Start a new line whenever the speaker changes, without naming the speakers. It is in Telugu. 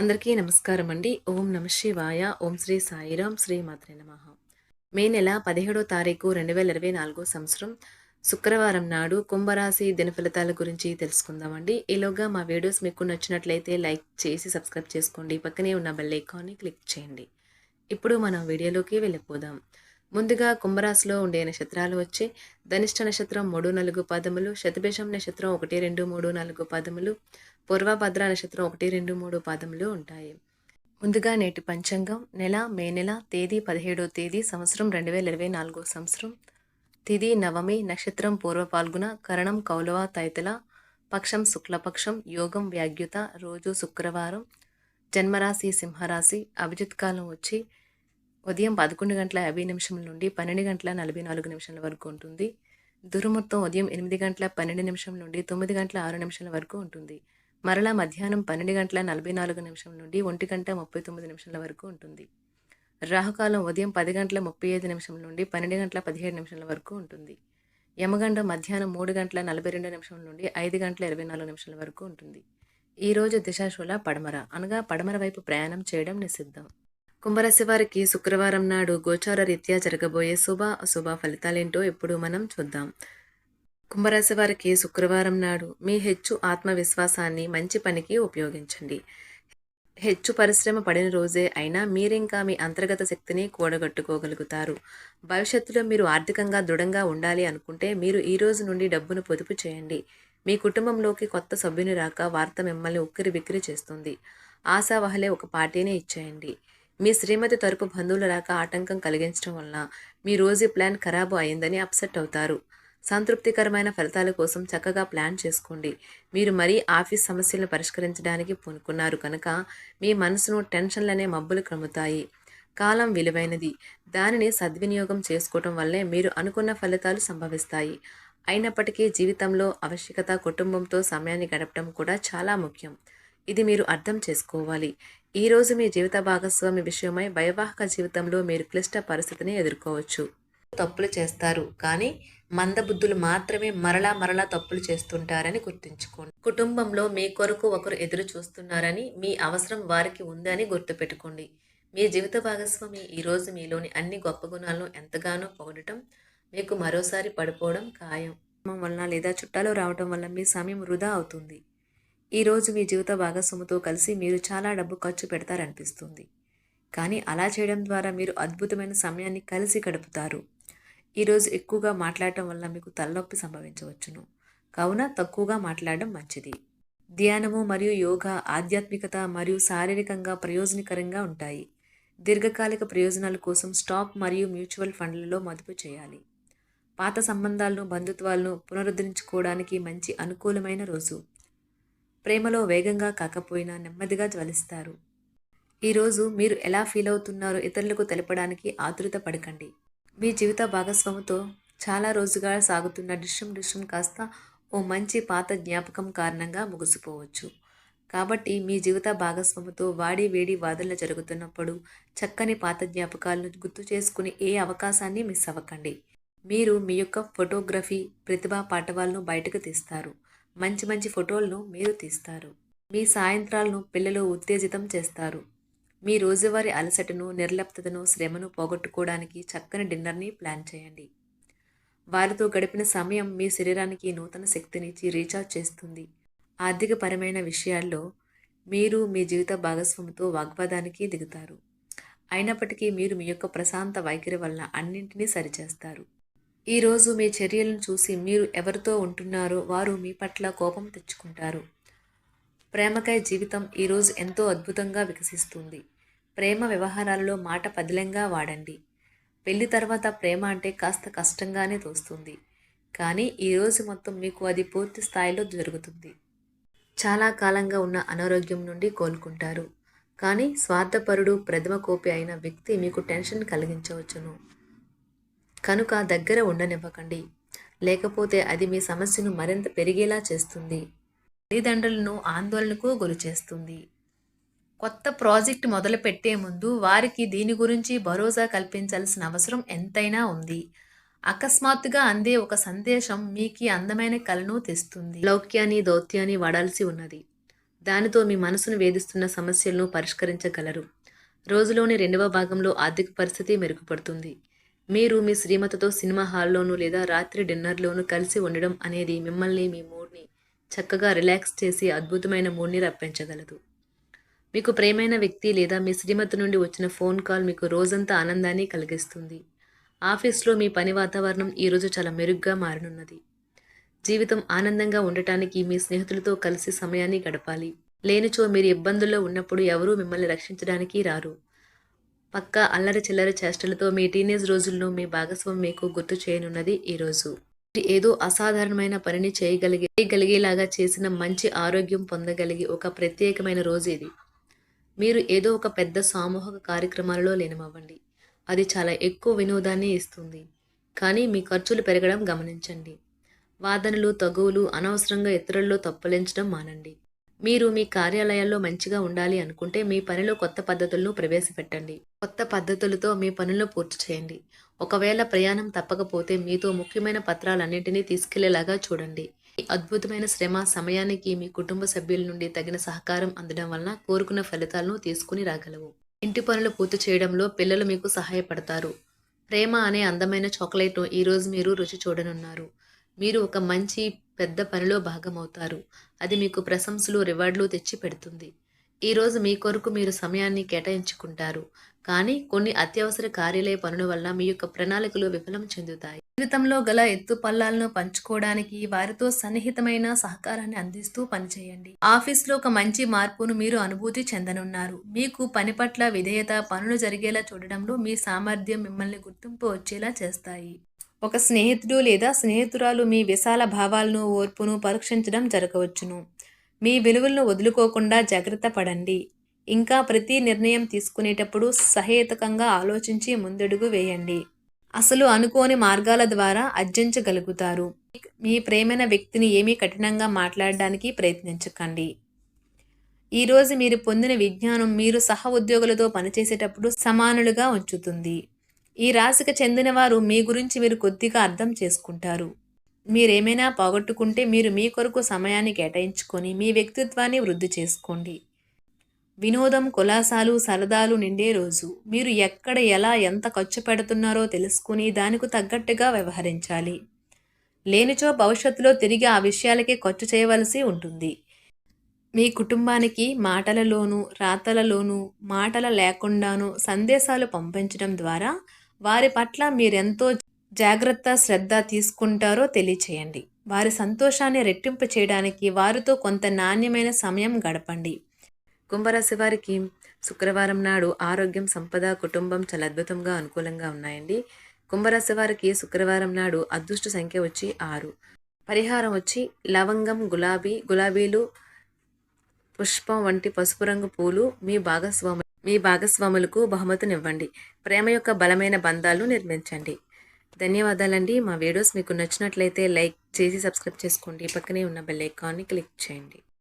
అందరికీ నమస్కారం అండి. ఓం నమః శివాయ. ఓం శ్రీ సాయిరాం. శ్రీ మాత్రే నమః. మే నెల 17వ తారీఖు 2024 సంవత్సరం శుక్రవారం నాడు కుంభరాశి దినఫలితాల గురించి తెలుసుకుందామండి. ఈలోగా మా వీడియోస్ మీకు నచ్చినట్లయితే లైక్ చేసి సబ్స్క్రైబ్ చేసుకోండి. పక్కనే ఉన్న బెల్ ఐకాన్ని క్లిక్ చేయండి. ఇప్పుడు మనం వీడియోలోకి వెళ్ళిపోదాం. ముందుగా కుంభరాశిలో ఉండే నక్షత్రాలు వచ్చి ధనిష్ట నక్షత్రం 3, 4 పాదములు, శతభిషం నక్షత్రం 1, 2, 3, 4 పాదములు, పూర్వభద్ర నక్షత్రం 1, 2, 3 పాదములు ఉంటాయి. ముందుగా నేటి పంచాంగం నెల మే నెల తేదీ 17వ తేదీ సంవత్సరం 2024 సంవత్సరం తిథి నవమి నక్షత్రం పూర్వ పాల్గొన కరణం కౌలవ తైతల పక్షం శుక్లపక్షం యోగం వ్యాగ్యుత రోజు శుక్రవారం జన్మరాశి సింహరాశి అభిజిత్ కాలం వచ్చి ఉదయం 11:50 నుండి 12:44 వరకు ఉంటుంది. దుర్ముహూర్తం ఉదయం 8:12 నుండి 9:06 వరకు ఉంటుంది. మరలా మధ్యాహ్నం 12:44 నుండి 1:39 వరకు ఉంటుంది. రాహుకాలం ఉదయం 10:35 నుండి 12:17 వరకు ఉంటుంది. యమగండం మధ్యాహ్నం 3:42 నుండి 5:24 వరకు ఉంటుంది. ఈరోజు దిశాశూల పడమర అనగా పడమర వైపు ప్రయాణం చేయడం నిషిద్ధం. కుంభరాశి వారికి శుక్రవారం నాడు గోచార రీత్యా జరగబోయే శుభ అశుభ ఫలితాలేంటో ఇప్పుడు మనం చూద్దాం. కుంభరాశి వారికి శుక్రవారం నాడు మీ హెచ్చు ఆత్మవిశ్వాసాన్ని మంచి పనికి ఉపయోగించండి. హెచ్చు పరిశ్రమ పడిన రోజే అయినా మీరింకా మీ అంతర్గత శక్తిని కూడగట్టుకోగలుగుతారు. భవిష్యత్తులో మీరు ఆర్థికంగా దృఢంగా ఉండాలి అనుకుంటే మీరు ఈ రోజు నుండి డబ్బును పొదుపు చేయండి. మీ కుటుంబంలోకి కొత్త సభ్యుని రాక వార్త మిమ్మల్ని ఉక్కిరి బిక్కిరి చేస్తుంది. ఆశావహలే ఒక పార్టీని ఇచ్చేయండి. మీ శ్రీమతి తరపు బంధువుల రాక ఆటంకం కలిగించడం వలన మీ రోజు ప్లాన్ ఖరాబు అయిందని అప్సెట్ అవుతారు. సంతృప్తికరమైన ఫలితాల కోసం చక్కగా ప్లాన్ చేసుకోండి. మీరు మరీ ఆఫీస్ సమస్యలను పరిష్కరించడానికి పూనుకున్నారు కనుక మీ మనసును టెన్షన్లనే మబ్బులు క్రముతాయి. కాలం విలువైనది. దానిని సద్వినియోగం చేసుకోవటం వల్లే మీరు అనుకున్న ఫలితాలు సంభవిస్తాయి. అయినప్పటికీ జీవితంలో ఆవశ్యకత కుటుంబంతో సమయాన్ని గడపడం కూడా చాలా ముఖ్యం. ఇది మీరు అర్థం చేసుకోవాలి. ఈరోజు మీ జీవిత భాగస్వామి విషయమై వైవాహిక జీవితంలో మీరు క్లిష్ట పరిస్థితిని ఎదుర్కోవచ్చు. తప్పులు చేస్తారు కానీ మందబుద్ధులు మాత్రమే మరలా తప్పులు చేస్తుంటారని గుర్తుంచుకోండి. కుటుంబంలో మీ కొరకు ఒకరు ఎదురు చూస్తున్నారని, మీ అవసరం వారికి ఉందని గుర్తుపెట్టుకోండి. మీ జీవిత భాగస్వామి ఈరోజు మీలోని అన్ని గొప్ప గుణాలను ఎంతగానో పొగడటం మీకు మరోసారి పడిపోవడం ఖాయం. వలన లేదా చుట్టాలు రావటం వల్ల మీ సమయం వృధా అవుతుంది. ఈరోజు మీ జీవిత భాగస్వామితో కలిసి మీరు చాలా డబ్బు ఖర్చు పెడతారనిపిస్తుంది. కానీ అలా చేయడం ద్వారా మీరు అద్భుతమైన సమయాన్ని కలిసి గడుపుతారు. ఈరోజు ఎక్కువగా మాట్లాడటం వల్ల మీకు తలనొప్పి సంభవించవచ్చును. కావున తక్కువగా మాట్లాడడం మంచిది. ధ్యానము మరియు యోగా ఆధ్యాత్మికత మరియు శారీరకంగా ప్రయోజనకరంగా ఉంటాయి. దీర్ఘకాలిక ప్రయోజనాల కోసం స్టాక్ మరియు మ్యూచువల్ ఫండ్లలో మదుపు చేయాలి. పాత సంబంధాలను బంధుత్వాలను పునరుద్ధరించుకోవడానికి మంచి అనుకూలమైన రోజు. ప్రేమలో వేగంగా కాకపోయినా నెమ్మదిగా జ్వలిస్తారు. ఈరోజు మీరు ఎలా ఫీల్ అవుతున్నారో ఇతరులకు తెలపడానికి ఆతురత పడకండి. మీ జీవిత భాగస్వామితో చాలా రోజుగా సాగుతున్న డిష్యం కాస్త ఓ మంచి పాత జ్ఞాపకం కారణంగా ముగిసిపోవచ్చు. కాబట్టి మీ జీవిత భాగస్వామితో వాడి వేడి వాదనలు జరుగుతున్నప్పుడు చక్కని పాత జ్ఞాపకాలను గుర్తు చేసుకుని ఏ అవకాశాన్ని మిస్ అవ్వకండి. మీరు మీ యొక్క ఫోటోగ్రఫీ ప్రతిభా పాటవాలను బయటకు తీస్తారు. మంచి ఫోటోలను మీరు తీస్తారు. మీ సాయంత్రాలను పిల్లలు ఉత్తేజితం చేస్తారు. మీ రోజువారీ అలసటను నిర్లిప్తతను శ్రమను పోగొట్టుకోవడానికి చక్కని డిన్నర్ని ప్లాన్ చేయండి. వారితో గడిపిన సమయం మీ శరీరానికి నూతన శక్తినిచ్చి రీఛార్జ్ చేస్తుంది. ఆర్థికపరమైన విషయాల్లో మీరు మీ జీవిత భాగస్వామితో వాగ్వాదానికి దిగుతారు. అయినప్పటికీ మీరు మీ యొక్క ప్రశాంత వైఖరి వలన అన్నింటినీ సరిచేస్తారు. ఈరోజు మీ చర్యలను చూసి మీరు ఎవరితో ఉంటున్నారో వారు మీ పట్ల కోపం తెచ్చుకుంటారు. ప్రేమకై జీవితం ఈరోజు ఎంతో అద్భుతంగా వికసిస్తుంది. ప్రేమ వ్యవహారాలలో మాట పదిలంగా వాడండి. పెళ్లి తర్వాత ప్రేమ అంటే కాస్త కష్టంగానే తోస్తుంది. కానీ ఈరోజు మొత్తం మీకు అది పూర్తి స్థాయిలో జరుగుతుంది. చాలా కాలంగా ఉన్న అనారోగ్యం నుండి కోలుకుంటారు. కానీ స్వార్థపరుడు ప్రథమ కోపి అయిన వ్యక్తి మీకు టెన్షన్ కలిగించవచ్చును. కనుక దగ్గర ఉండనివ్వకండి. లేకపోతే అది మీ సమస్యను మరింత పెరిగేలా చేస్తుంది. తల్లిదండ్రులను ఆందోళనకు గురి చేస్తుంది. కొత్త ప్రాజెక్ట్ మొదలు పెట్టే ముందు వారికి దీని గురించి భరోసా కల్పించాల్సిన అవసరం ఎంతైనా ఉంది. అకస్మాత్తుగా అందే ఒక సందేశం మీకు అందమైన కలను తెస్తుంది. లౌక్యాన్ని దౌత్యాన్ని వాడాల్సి ఉన్నది. దానితో మీ మనసును వేధిస్తున్న సమస్యలను పరిష్కరించగలరు. రోజులోని రెండవ భాగంలో ఆర్థిక పరిస్థితి మెరుగుపడుతుంది. మీరు మీ శ్రీమతితో సినిమా హాల్లోనూ లేదా రాత్రి డిన్నర్లోనూ కలిసి ఉండడం అనేది మిమ్మల్ని మీ మూడ్ని చక్కగా రిలాక్స్ చేసి అద్భుతమైన మూడ్ని రప్పించగలదు. మీకు ప్రియమైన వ్యక్తి లేదా మీ శ్రీమతి నుండి వచ్చిన ఫోన్ కాల్ మీకు రోజంతా ఆనందాన్ని కలిగిస్తుంది. ఆఫీస్లో మీ పని వాతావరణం ఈరోజు చాలా మెరుగ్గా మారనున్నది. జీవితం ఆనందంగా ఉండటానికి మీ స్నేహితులతో కలిసి సమయాన్ని గడపాలి. లేనిచో మీరు ఇబ్బందుల్లో ఉన్నప్పుడు ఎవరూ మిమ్మల్ని రక్షించడానికి రారు. పక్కా అల్లరి చిల్లరి చేష్టలతో మీ టీనేజ్ రోజుల్లో మీ భాగస్వామి మీకు గుర్తు చేయనున్నది ఈరోజు. మీరు ఏదో అసాధారణమైన పనిని చేయగలిగేలాగా చేసిన మంచి ఆరోగ్యం పొందగలిగి ఒక ప్రత్యేకమైన రోజు ఇది. మీరు ఏదో ఒక పెద్ద సామూహిక కార్యక్రమాలలో లీనమవ్వండి. అది చాలా ఎక్కువ వినోదాన్ని ఇస్తుంది. కానీ మీ ఖర్చులు పెరగడం గమనించండి. వాదనలు, తగువులు, అనవసరంగా ఇతరుల్లో తప్పులెంచడం మానండి. మీరు మీ కార్యాలయాల్లో మంచిగా ఉండాలి అనుకుంటే మీ పనిలో కొత్త పద్ధతులను ప్రవేశపెట్టండి. కొత్త పద్ధతులతో మీ పనులను పూర్తి చేయండి. ఒకవేళ ప్రయాణం తప్పకపోతే మీతో ముఖ్యమైన పత్రాలన్నింటినీ తీసుకెళ్లేలాగా చూడండి. ఈ అద్భుతమైన శ్రమ సమయానికి మీ కుటుంబ సభ్యుల నుండి తగిన సహకారం అందడం వలన కోరుకున్న ఫలితాలను తీసుకుని రాగలవు. ఇంటి పనులు పూర్తి చేయడంలో పిల్లలు మీకు సహాయపడతారు. ప్రేమ అనే అందమైన చాక్లెట్ను ఈరోజు మీరు రుచి చూడనున్నారు. మీరు ఒక మంచి పెద్ద పనిలో భాగమవుతారు. అది మీకు ప్రశంసలు, రివార్డులు తెచ్చి పెడుతుంది. ఈరోజు మీ కొరకు మీరు సమయాన్ని కేటాయించుకుంటారు. కానీ కొన్ని అత్యవసర కార్యాలయ పనుల వల్ల మీ యొక్క ప్రణాళికలు విఫలం చెందుతాయి. జీవితంలో గల ఎత్తు పల్లాలను పంచుకోవడానికి వారితో సన్నిహితమైన సహకారాన్ని అందిస్తూ పనిచేయండి. ఆఫీస్లో ఒక మంచి మార్పును మీరు అనుభూతి చెందనున్నారు. మీకు పని పట్ల విధేయత, పనులు జరిగేలా చూడడంలో మీ సామర్థ్యం మిమ్మల్ని గుర్తింపు వచ్చేలా చేస్తాయి. ఒక స్నేహితుడు లేదా స్నేహితురాలు మీ విశాల భావాలను, ఓర్పును పరీక్షించడం జరగవచ్చును. మీ విలువలను వదులుకోకుండా జాగ్రత్త పడండి. ఇంకా ప్రతి నిర్ణయం తీసుకునేటప్పుడు సహేతుకంగా ఆలోచించి ముందడుగు వేయండి. అసలు అనుకోని మార్గాల ద్వారా అర్జించగలుగుతారు. మీ ప్రేమైన వ్యక్తిని ఏమీ కఠినంగా మాట్లాడడానికి ప్రయత్నించకండి. ఈరోజు మీరు పొందిన విజ్ఞానం మీరు సహ ఉద్యోగులతో పనిచేసేటప్పుడు సమానులుగా ఉంచుతుంది. ఈ రాశికి చెందిన వారు మీ గురించి మీరు కొద్దిగా అర్థం చేసుకుంటారు. మీరేమైనా పోగొట్టుకుంటే మీరు మీ కొరకు సమయాన్ని కేటాయించుకొని మీ వ్యక్తిత్వాన్ని వృద్ధి చేసుకోండి. వినోదం, కులాసాలు, సరదాలు నిండే రోజు. మీరు ఎక్కడ, ఎలా, ఎంత ఖర్చు పెడుతున్నారో తెలుసుకుని దానికి తగ్గట్టుగా వ్యవహరించాలి. లేనిచో భవిష్యత్తులో తిరిగి ఆ విషయాలకే ఖర్చు చేయవలసి ఉంటుంది. మీ కుటుంబానికి మాటలలోనూ, రాతలలోనూ, మాటల లేకుండానూ సందేశాలు పంపించడం ద్వారా వారి పట్ల మీరెంతో జాగ్రత్త, శ్రద్ధ తీసుకుంటారో తెలియచేయండి. వారి సంతోషాన్ని రెట్టింపు చేయడానికి వారితో కొంత నాణ్యమైన సమయం గడపండి. కుంభరాశి వారికి శుక్రవారం నాడు ఆరోగ్యం, సంపద, కుటుంబం చాలా అద్భుతంగా అనుకూలంగా ఉన్నాయండి. కుంభరాశి వారికి శుక్రవారం నాడు అదృష్ట సంఖ్య వచ్చి 6. పరిహారం వచ్చి లవంగం, గులాబీలు, పుష్పం వంటి పసుపు రంగు పూలు మీ భాగస్వాములకు బహుమతినివ్వండి. ప్రేమ యొక్క బలమైన బంధాలను నిర్మించండి. ధన్యవాదాలండి. మా వీడియోస్ మీకు నచ్చినట్లయితే లైక్ చేసి సబ్స్క్రైబ్ చేసుకోండి. పక్కనే ఉన్న బెల్ ఐకాన్ని క్లిక్ చేయండి.